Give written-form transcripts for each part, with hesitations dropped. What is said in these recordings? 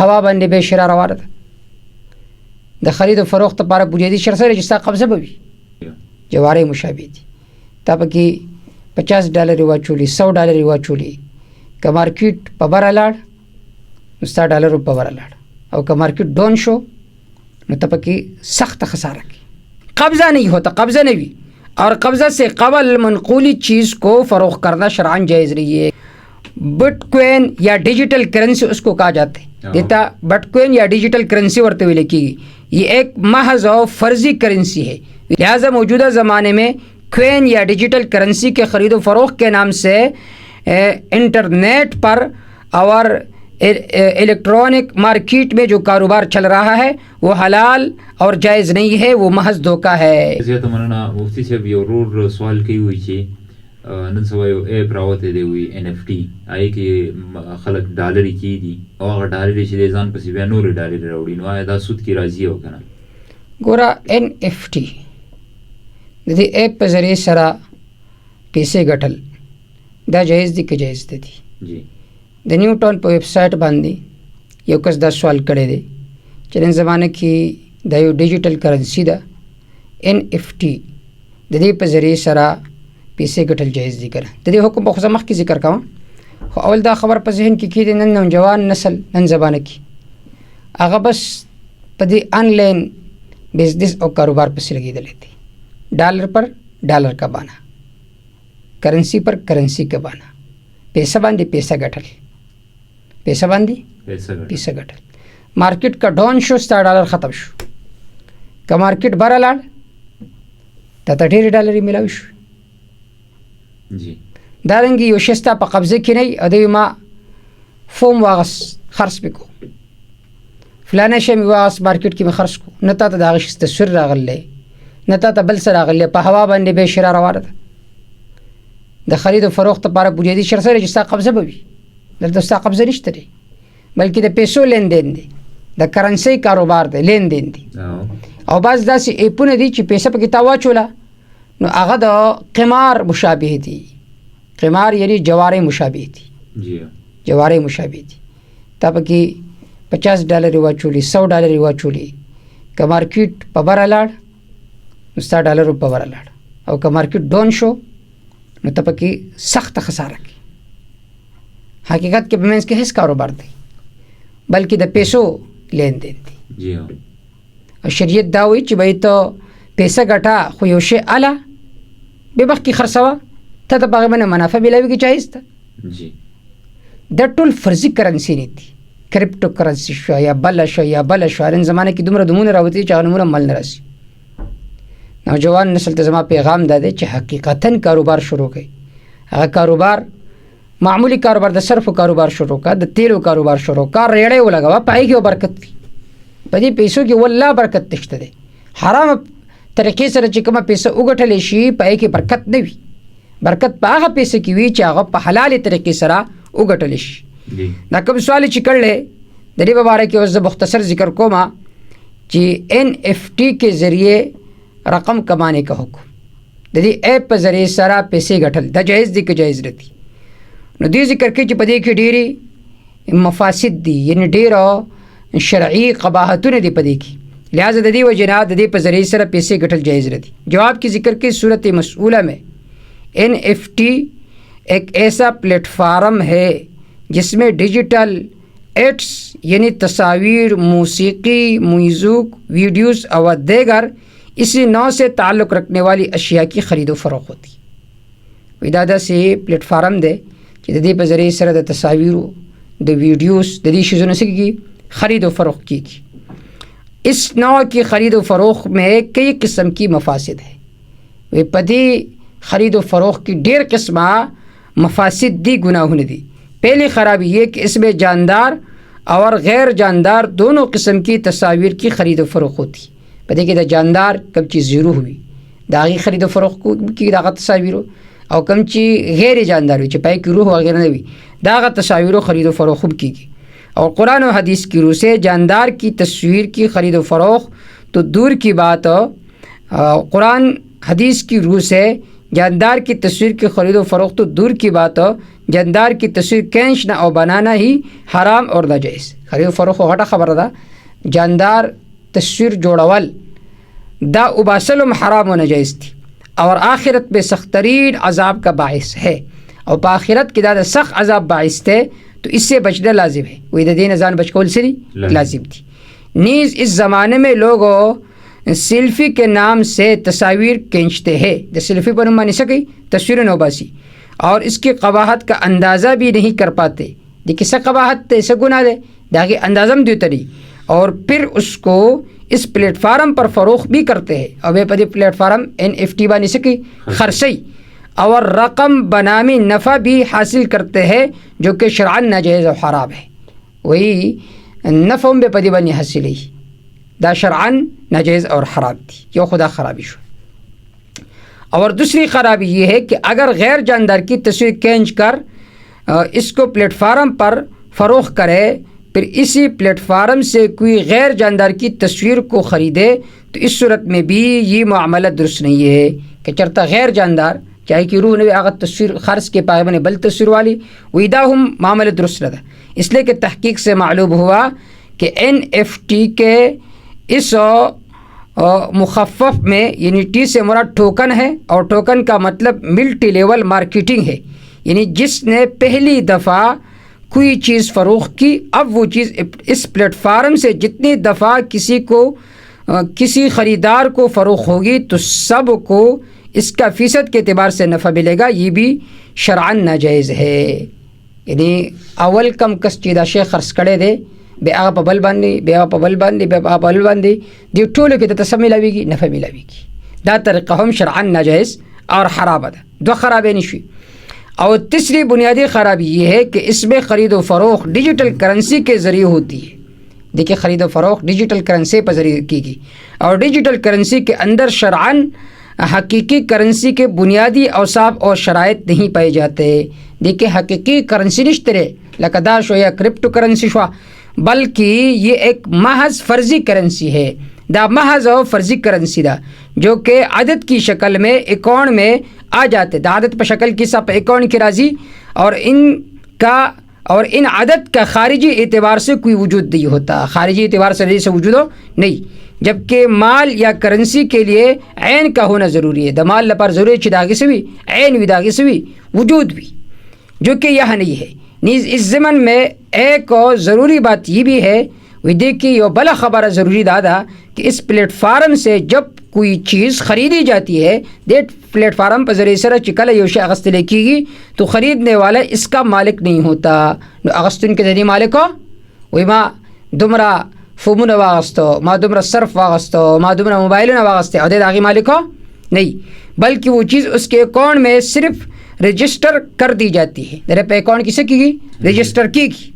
هوا باندې به شرا روانه ده د خرید او فروخت لپاره بنیادي شرط سره چې ستا قبضه به وي جوارې مشابه دي تا پکې $50 واچولي $100 واچولي که مارکیټ په بره لاړ نو ستا ډالر په بره لاړ او که مارکیट ډاؤن شو نو ته پکې سخت خسارہ کی قبضہ نہیں ہوتا قبضہ نہیں ہوئی اور قبضہ سے قبل منقولی چیز کو فروخت کرنا شرعاً جائز نہیں ہے بٹ کوइन یا ڈیجیٹل کرنسی اس کو کہا جاتا ہے دیتا بٹ کوइन یا ڈیجیٹل کرنسی ورتے ہوئے لکھی گئی یہ ایک محض اور فرضی کرنسی ہے لہٰذا موجودہ زمانے میں کوइन یا ڈیجیٹل کرنسی کے خرید و فروخت کے نام سے انٹرنیٹ پر اور الیکٹرانک مارکیٹ میں جو کاروبار چل رہا ہے وہ حلال اور جائز نہیں ہے وہ محض دھوکہ ہے زیاته مننه مفتی صاحب یو ورور سوال کوي وي چې نن سبا یو ایپ راوته دی وي NFT آی کې خلک ډالر کې دي او هغه ډالر چې ځان پسې بیا نور ډالر راوړي نو دا سود کې راځي او کنه ګوره NFT د دې ایپ په ذریعه سره پیسې ګټل دا جایز دي که جایز دي جی د نیو ټاون په ویب سایټ باندې یو کس دا سوال کړی دی چې نن زمانه کې دا یو ډیجیټل کرنسی ده NFT د دې په ذریعه سره پیسې ګټل جایز دي که نه د دې حکم په خو زه مخکې ذکر کوم خو اول دا خبر په ذهن کې کېږي نن نوجوان نسل نن زمانه کې هغه بس په دې آنلاین بزنس او کاروبار پسې لګېدلی دی ڈالر پر ڈالر کا بانا کرنسی پر کرنسی کا بانا پیسہ باندې پیسہ ګټل پیسہ باندې پیسہ ګټل مارکیټ کا ډاؤن شو ستا ډالر ختم شو که مارکیټ بره لاړ تا ته ډېرې ډالرې میلاوي شو جی دارنګې یو شی ستا په قبضه کې نه وي او دوی ما فوم واغس خرڅ پې کو فلانه شی مې واغس مارکیټ کې مې خرڅ کو نه تا ته د هغه شي تصویر راغلی نه تا ته بل څه راغلی په هوا باندې به شرا روانه ده د خرید او فروخت لپاره بنیادي شرط سره چې ستا قبضه به وي دلته ستا قبضه نشته دی بلکې د پیسو لین دین دی د کرنسۍ کاروبار دی لین دین دی او بعض داسې ایپونه دي چې پیسه پکې تا واچوله نو هغه د قمار مشابه دي قمار یعنی جوارې مشابه دي جوارې مشابه دي تا پکې $50 واچولي $100 واچولي که مارکیټ په بره لاړ نو ستا ډالر په بره لاړ او که مارکیټ ډاؤن شو نو ته پکې سخت خساره کی حقیقت کې په منځ کې هیڅ کاروبار دی بلکې د پیسو لین دین دی جی او شریعت دا وایي چې باید ته پیسه ګټه خو یو شی اله بې وخت کې خرڅوه ته د هغې باندې منافع میلاوي کې جایز ده جی دا ټول فرضي کرنسي نه دي کرپټو کرنسي شو یا بله شو یا بله شو نن زمانه کې دومره نومونه راوتي چې هغه نومونه عمل نه راسي نوجوان نسل ته زما پیغام دا دی چې حقیقتاً کاروبار شروع کړئ هغه کاروبار معمولی کاروبار د صرفو کاروبار شروع کړه د تیلو کاروبار شروع کړه ریړۍ ولګوه په هغې کې برکت وي په دې پیسو کې والله برکت نشته دی حرامه طریقې سره چې کومه پیسه وګټلی شي په هغې کې برکت نه وي برکت په هغه پیسه کې وي چې هغه په حلالې طریقې سره وګټلی شي دا کوم سوال چې کړلی د دې په باره کې اوس زه مختصر ذکر کوم چې NFT کے ذریعے رقم کمانے کا حکم د دې ایپ په ذریعے سره پیسې ګټل دا جایز دي که جایز نه دي نو دې ذکر کوي چې په دې کې ډېرې مفاسد دي یعنی ډېره شرعي قباحتونه دي په دې کې لہٰذا د دې وجې نه د دې په ذریعے سره پیسې ګټل جایز نه دي جواب کی ذکر کی صورت مسئولہ میں NFT ایک ایسا پلیٹ فارم ہے جس میں ڈیجیٹل ایڈس یعنی تصاویر موسیقی میوزک ویڈیوز اور دیگر اسی نوع سے تعلق رکھنے والی اشیاء کی خرید و فروخت ہوتی ودادا سے پلیٹ فارم دے کہ ددی په ذریعے سره د تصاویرو د ویډیوز د دې شیزونو سره کی خرید و فروخت کی اس نوع کی خرید و فروخت میں کئی قسم کی مفاسد ہے وہ پدی خرید و فروخت کی ډیر قسمه مفاسد دی گناہوں دی پہلی خرابی یہ کہ اس میں جاندار اور غیر جاندار دونوں قسم کی تصاویر کی خرید و فروخت ہوتی پدې کې د جاندار کم چې زیرو وي د هغې خرید و فروخت کې د هغه تصاویرو او کم چې غیر جاندار وي چې پای کې روح وغیرہ نه وي د هغه تصاویرو خرید و فروخت کیږي اور قرآن و حدیث کی روح سے جاندار کی تصویر کی خرید و فروخت تو دور کی بات قرآن حدیث کی روح سے जानदार की तस्वीर की ख़रीद व फ़रोख्त तो दूर की बात हो, जानदार की तस्वीर खींचना और बनाना ही हराम और नाजायज़। ख़रीद व फ़रोख्त घटा खबर था, जानदार तस्वीर जोड़वल दा उबासलम हराम व नाजायज़ थी और आखिरत में सख्त तरीन अजाब का बाइस है और आखिरत की ज़्यादा सख्त अजाब बाइस थे, तो इससे बचना लाजिम है। वही दीन अजान बचकौल से लाजिम थी। नीज़ इस ज़माने में लोग सेल्फ़ी के नाम से तस्वीर खींचते हैं, जो सेल्फ़ी पर मानी सकी तस्वीर नोबासी, और इसकी कबाहत का अंदाज़ा भी नहीं कर पाते। देखिए स कबाहत ऐसे गुनाह दे दागे अंदाज़म दे तरी, और फिर उसको इस प्लेटफार्म पर फ़रोख्त भी करते हैं। और वे पदी प्लेटफार्म NFT बानी सकी खर्सई और रकम बनामी नफ़ा भी हासिल करते हैं, जो कि शरअन नाजायज़ और हराम है। वही नफ़म बेपदी बनी हासिल ही दा शरअन नाजायज़ और हराम थी, यो खुदा खराबी शो। और दूसरी खराबी ये है कि अगर गैर जानदार की तस्वीर खींच कर इसको प्लेटफार्म पर फ़रोख्त करे, फिर इसी प्लेटफार्म से कोई गैर जानदार की तस्वीर को ख़रीदे, तो इस सूरत में भी ये मामला दुरुस्त नहीं है कि चरता गैर जानदार चाहे कि रूह ने अगर तस्वीर ख़र्च के पाए बने बल तस्वीर वाली वहीदा हम मामला दुरुस्त रहता। इसलिए कि तहकीक से मालूम हुआ कि NFT के इस मुखफ़फ़ में यानी टी से मुराद टोकन है, और टोकन का मतलब मल्टी लेवल मार्केटिंग है, यानी जिसने पहली दफ़ा कोई चीज़ फ़रोख्त की, अब वो चीज़ इस प्लेटफार्म से जितनी दफ़ा किसी ख़रीदार को फ़रोख्त होगी तो सब को इसका फ़ीसद के अतबार से नफ़ा मिलेगा। ये भी शरअन नाजायज़ है। यानी अवल कम कस चीदा शेख खर्च करे दे बे आप बल बांधी बे आप बल बांधी बे आप बल बांधी दी टोले के तो सब मिलावेगी नफ़ा मिलावेगी। दा तरीक़ा हम शरअन नाजायज़ और हराम है, दो खराबे निशी। और तीसरी बुनियादी ख़राबी ये है कि इसमें ख़रीद व फ़रोख्त डिजिटल करेंसी के ज़रिए होती है। देखिए ख़रीद व फ़रोख्त डिजिटल करेंसी पर ज़रिए की गई, और डिजिटल करेंसी के अंदर शरअन हकीकी करेंसी के बुनियादी औसाफ और शराइत नहीं पाए जाते। देखिए हकीकी करेंसी निश्तरे लकदाश हो या क्रिप्टो करेंसी शो, बल्कि ये एक महज फ़र्ज़ी करेंसी है। दा महज और फ़र्ज़ी करेंसी दा जो कि आदत की शक्ल में अकाउंट में आ जाते, दा आदत पर शक्ल की सब अकाउंट की राजी, और इन आदत का खारिजी एतबार से कोई वजूद नहीं होता, खारिजी एतबार से वजूद हो नहीं। जबकि माल या करेंसी के लिए ऐन का होना ज़रूरी है। दमाल लपार ज़रूरी चिदागे से भी ऐन विदागे से भी वजूद भी, जो कि यह नहीं है। नीज़ इस ज़मन में एक और ज़रूरी बात ये भी है, वही देखिए यो बला ख़बर ज़रूरी दादा कि इस प्लेटफार्म से जब कोई चीज़ ख़रीदी जाती है, डेट प्लेटफार्म पर ज़रिए सर चिकल योशे अगस्त लेकीगी, तो ख़रीदने वाला इसका मालिक नहीं होता। अगस्तुन के ज़रिए मालिक हो वही माँ दुमरा फ़ोमुन वागस्तो, माँ दुमरा सर्फ वागस्तो, माँ दुमरा मोबाइल न वागस्ते अदे दागी मालिक हो नहीं, बल्कि वो चीज़ उसके अकाउंट में सिर्फ रजिस्टर कर दी जाती है। मेरे पे अकाउंट किसे की गई, रजिस्टर की गई,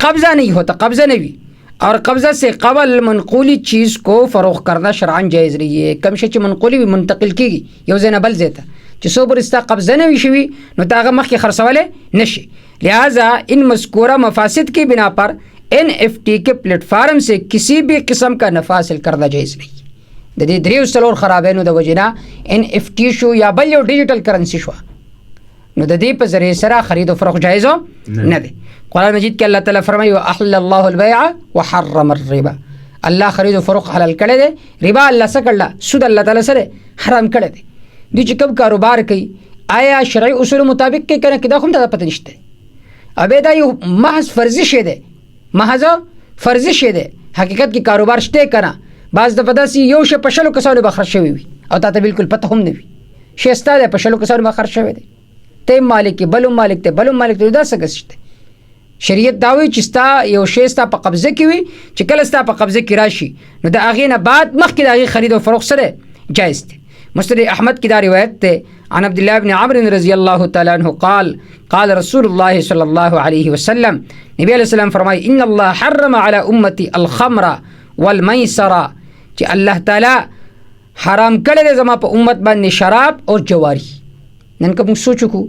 कब्ज़ा नहीं होता, कब्ज़ा नहीं भी। और कब्ज़ा से कबल मनकूली चीज़ को फ़रोख्त करना शरअन जायज़ रही है। कम शे मनकूली भी मुंतकिल की गई योजना बल जेता जिसो पर इसका कब्ज़ा नहीं शवी नतागा मख के खरसवाले नशे। लिहाजा इन मज़कूरा मफासिद की बिना पर NFT के प्लेटफार्म से किसी भी किस्म का नफ़ा हासिल करना जायज़ नहीं। ददी दरी उसलोर ख़राब है नो द वजना NFT शो या बल यो डिजिटल करेंसी शो नो ददी पर ज़रिए सरा ख़रीद व फ़रोख्त जायज़ हो न दे। कुरान मजीद के अल्लाह ताला फरमाई वअहल्लल्लाहु अल-बैअ व हर्रम ar-रिबा, अल्लाह ख़रीद व फ़रोख्त हलाल करे दे, रिबा अल्लाह से करला सुद अल्लाह ताला से हराम करे दे। दूसरी कब कारोबार की आया शरई उसूल मुताबिक के करने किदा खुम पता निश्ते अबेदा यो महज फर्जिश दे, महज फर्जिश दे हकीकत की कारोबार शते करा बाज़ दफ़ा सी यो शे पशलो कसालो बखरशे हुई और ताता बिल्कुल पता हम नहीं शेस्ता दे पशलो कसालो बखरशे दे ते मालिक के बलुम मालिक ते उदा सकते शरीयत दावी चिस्ता यो शेस्ता पर कब्ज़े की हुई चिकलस्ता पर कब्ज़े की राशि न द आगे बाद मख की दागी खरीद व फ़रोख्त से जायज़ थे। मुस्नद अहमद की रिवायत थे अन अब्दुल्लाह इब्न अम्र रज़ियल्लाहु तआला अन्हु क़ाल रसूलुल्लाह सल्लल्लाहु अलैहि वसल्लम, नबी अलैहि सल्लम फरमाई इन्नल्लाह हर्रम अला उम्मती अल खमरा वल मैसरा, कि अल्लाह ताला हराम करे दे जमा पर उम्मत बान शराब और जवारी। नन कब सोचो को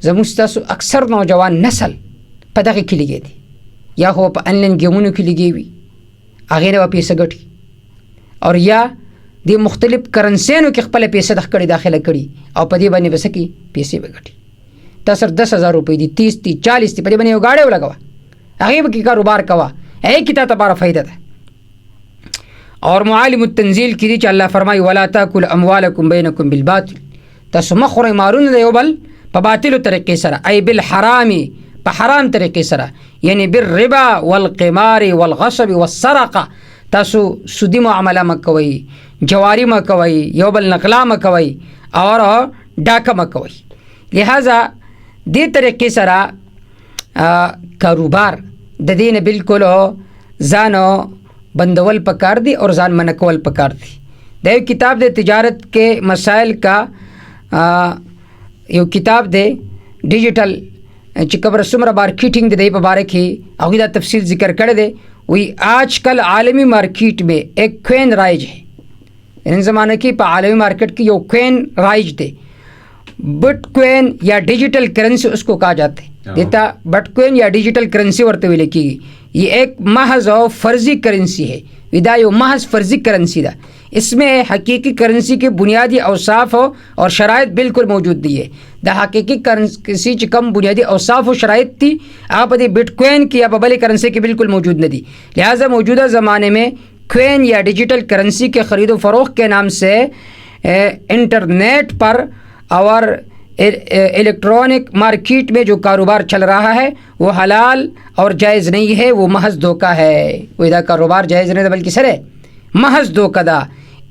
जमुस्ता अक्सर नौजवान नस्ल पता के खिली गई थी या हो पर अनलन गेमून खिली गई हुई आगे ने वापस गठी और या د مختلف کرنسیانو کې خپل پیسې د خکړې داخله کړي او په دې باندې بس کې پیسې وګټي. تا سر 10,000 روپۍ دي 30 دي 40 دي په دې باندې یو گاډی ولګوه هغه کې کاروبار کوه هغه کې تا لپاره فائدہ ده. اور معالم التنزیل کې دي چې الله فرمایي ولا تاكل اموالکم بینکم بالباطل تاسو مخوري مارونه د یو بل په باطلو طریقې سره ای بالحرام په حرام طریقې سره یعنی بالربا والقمار والغصب والسرقه تاسو سودی معامله مکوي جواری مکوي یو بل نقلا مکوي اور ډاکه مکوي. لہذا دې طریقې سره کاروبار د دین بالکل ځانو بندول پکار دی اور ځان منکول پکار دی. دا یو کتاب د تجارت کې مسائل کا یو کتاب دی ډیجیټل چې کبر سمره مارکیټنگ دی په باره کې هغه دا تفصیل ذکر کړی دی. وی آج کل عالمی مارکیٹ میں ایک کوین رائج ہے. ان زمانے کی په عالمی مارکیٹ کی یو کوین رائج دے بٹ کوین یا ڈیجیٹل کرنسی اس کو کہا جاتا ہے دیتا بٹ کوین یا ڈیجیٹل کرنسی ورتے ہوئے لکھی گئی. یہ ایک محض اور فرضی کرنسی ہے. ودا یو محض فرضی کرنسی دا اس میں حقیقی کرنسی کے بنیادی اوصاف اور شرائط بالکل موجود نہیں ہے. دا حقیقی کرنسی چ کم بنیادی اوصاف و شرائط تھی آپ دی بٹ کوین کی یا ببلی کرنسی کی بالکل موجود نہ دی. لہٰذا موجودہ زمانے میں کوین یا ڈیجیٹل کرنسی کے خرید و فروخت کے نام سے انٹرنیٹ پر اور الیکٹرانک مارکیٹ میں جو کاروبار چل رہا ہے وہ حلال اور جائز نہیں ہے, وہ محض دھوکہ ہے. وہ ادا کاروبار جائز نہیں بلکہ سر ہے محض دھوکہ دا.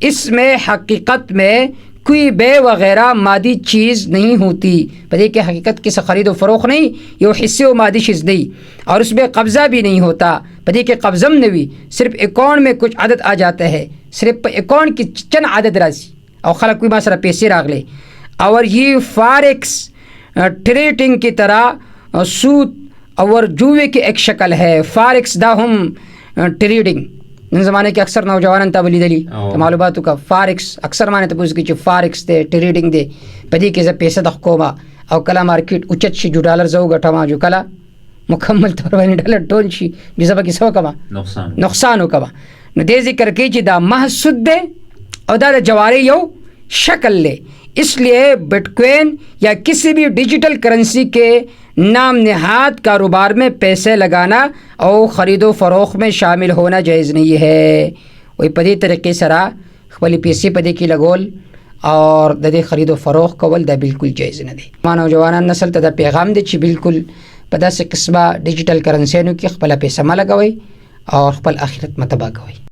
اس میں حقیقت میں کوئی بے وغیرہ مادی چیز نہیں ہوتی. پتہ کہ حقیقت کی خرید و فروخت نہیں یہ حصے و مادی چیز نہیں اور اس میں قبضہ بھی نہیں ہوتا. پتہ کہ قبضم نہیں صرف اکاؤنٹ میں کچھ عدد آ جاتا ہے صرف اکاؤنٹ کی چند عدد راضی اور خلق کوئی ماسرا پیسے راغلے. اور یہ فارکس ٹریڈنگ کی طرح سود اور جوے کی ایک شکل ہے. فارکس دا ہم ٹریڈنگ ان زمانے کے اکثر نوجوان تبلی دلی معلوماتوں کا فارکس اکثر مانے تو پوچھ کہ فارکس دے ٹریڈنگ دے پدی کے پیسہ دخوما او کلا مارکیٹ اچت شي جو ډالر زو غټما جو کلا مکمل طور باندې ډالر ټون شي جو سبا کې سو کما نقصان وکما. نو دې ذکر کوي چې دا محسود دے او دا جواری یو شکل لے. اس لیے بٹ کوین یا کسی بھی ڈیجیٹل کرنسی کے نام نہاد کاروبار میں پیسے لگانا اور خرید و فروخت میں شامل ہونا جائز نہیں ہے. وہی پدی طریقے سرا خپل پیسے پدی کی لګول اور د دې خرید و فروخت کول دا بالکل جایز نه دی. نوجوانان نسل ته دا پیغام دی چې بالکل په داسې قسمه ډیجیټل کرنسیانو کې خپل پیسې مه لګوئ او خپل آخرت مه تباه کوئ.